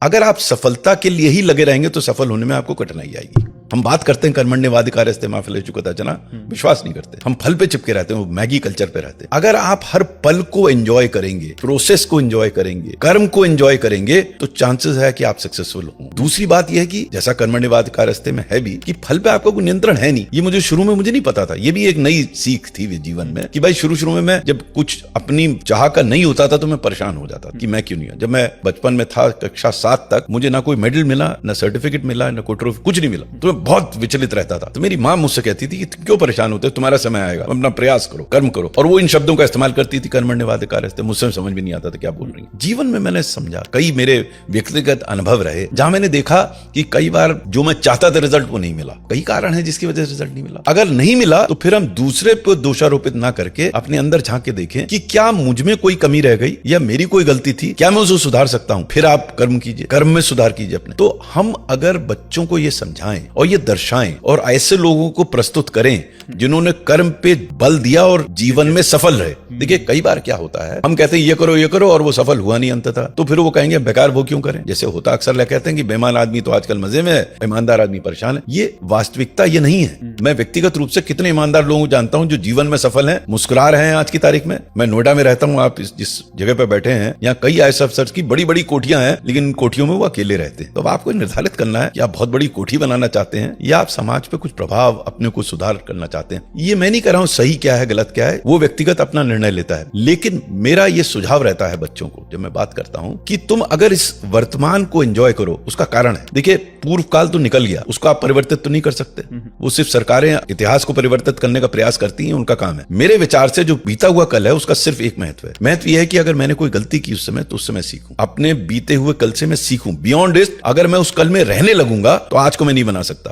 अगर आप सफलता के लिए ही लगे रहेंगे तो सफल होने में आपको कठिनाई आएगी। हम बात करते हैं कर्मण्येवाधिकारस्ते मा फलेषु कदाचन, विश्वास नहीं करते, हम फल पे चिपके रहते हैं, वो मैगी कल्चर पे रहते हैं। अगर आप हर पल को एंजॉय करेंगे, प्रोसेस को एंजॉय करेंगे, कर्म को एंजॉय करेंगे, तो चांसेस है कि आप सक्सेसफुल हो। दूसरी बात यह है कि जैसा कर्मण्येवाधिकारस्ते में है भी कि फल पे आपका कोई नियंत्रण है नहीं। ये मुझे शुरू में मुझे नहीं पता था, ये भी एक नई सीख थी जीवन में कि भाई शुरू में मैं जब कुछ अपनी चाह का नहीं होता था तो मैं परेशान हो जाता कि मैं क्यों नहीं। जब मैं बचपन में था कक्षा 7 तक, मुझे ना कोई मेडल मिला, ना सर्टिफिकेट मिला, ना कोई ट्रॉफी, कुछ नहीं मिला, तो मैं बहुत विचलित रहता था। तो मेरी माँ मुझसे कहती थी कि तुम क्यों परेशान होते हो, तुम्हारा समय आएगा, अपना प्रयास करो, कर्म करो। और वो इन शब्दों का इस्तेमाल करती थी, कर्मण्येवाधिकारस्ते। मुझसे समझ में नहीं आता था क्या बोल रही है। जीवन में मैंने समझा, कई मेरे व्यक्तिगत अनुभव रहे जहां मैंने देखा कि कई बार जो मैं चाहता था रिजल्ट वो नहीं मिला। कई कारण है जिसकी वजह से रिजल्ट नहीं मिला। अगर नहीं मिला तो फिर हम दूसरे पर दोषारोपित ना करके अपने अंदर झांक के देखें कि क्या मुझ में कोई कमी रह गई या मेरी कोई गलती थी, क्या मैं उसे सुधार सकता हूं। फिर आप कर्म कीजिए, कर्म में सुधार कीजिए अपने। तो हम अगर बच्चों को ये समझाएं और ये दर्शाएं और ऐसे लोगों को प्रस्तुत करें जिन्होंने कर्म पे बल दिया और जीवन में सफल रहे। देखिए कई बार क्या होता है, हम कहते हैं ये करो और वो सफल हुआ नहीं अंततः, तो फिर वो कहेंगे बेकार वो क्यों करें। जैसे होता अक्सर लोग कहते हैं कि बेईमान आदमी तो आजकल मजे में है, ईमानदार आदमी परेशान है। ये वास्तविकता ये नहीं है। मैं व्यक्तिगत रूप से कितने ईमानदार लोगों को जानता हूं जो जीवन में सफल हैं, मुस्कुरा रहे हैं आज की तारीख में। मैं नोएडा में रहता हूं, आप जिस जगह पे बैठे हैं यहाँ कई आईएएस अफसर्स की बड़ी बड़ी कोठियां हैं, लेकिन इन कोठियों में वो अकेले रहते हैं। तो आपको निर्धारित करना है कि आप बहुत बड़ी कोठी बनाना चाहते हैं या आप समाज पे कुछ प्रभाव, अपने को सुधार करना चाहते हैं। ये मैं नहीं कह रहा हूं सही क्या है गलत क्या है, वो व्यक्तिगत अपना निर्णय लेता है। लेकिन मेरा ये सुझाव रहता है बच्चों को जब मैं बात करता हूं कि तुम अगर इस वर्तमान को एंजॉय करो, उसका कारण है। देखिए पूर्व काल तो निकल गया, उसको आप परिवर्तित तो नहीं कर सकते। वो सिर्फ सरकारें इतिहास को परिवर्तित करने का प्रयास करती हैं, उनका काम है। मेरे विचार से जो बीता हुआ कल है उसका सिर्फ एक महत्व है। महत्व यह है कि अगर मैंने कोई गलती की उस समय तो उससे मैं सीखूं, अपने बीते हुए कल से मैं सीखूं। बियॉन्ड इट, अगर मैं उस कल में रहने लगूंगा तो आज को मैं नहीं बना सकता।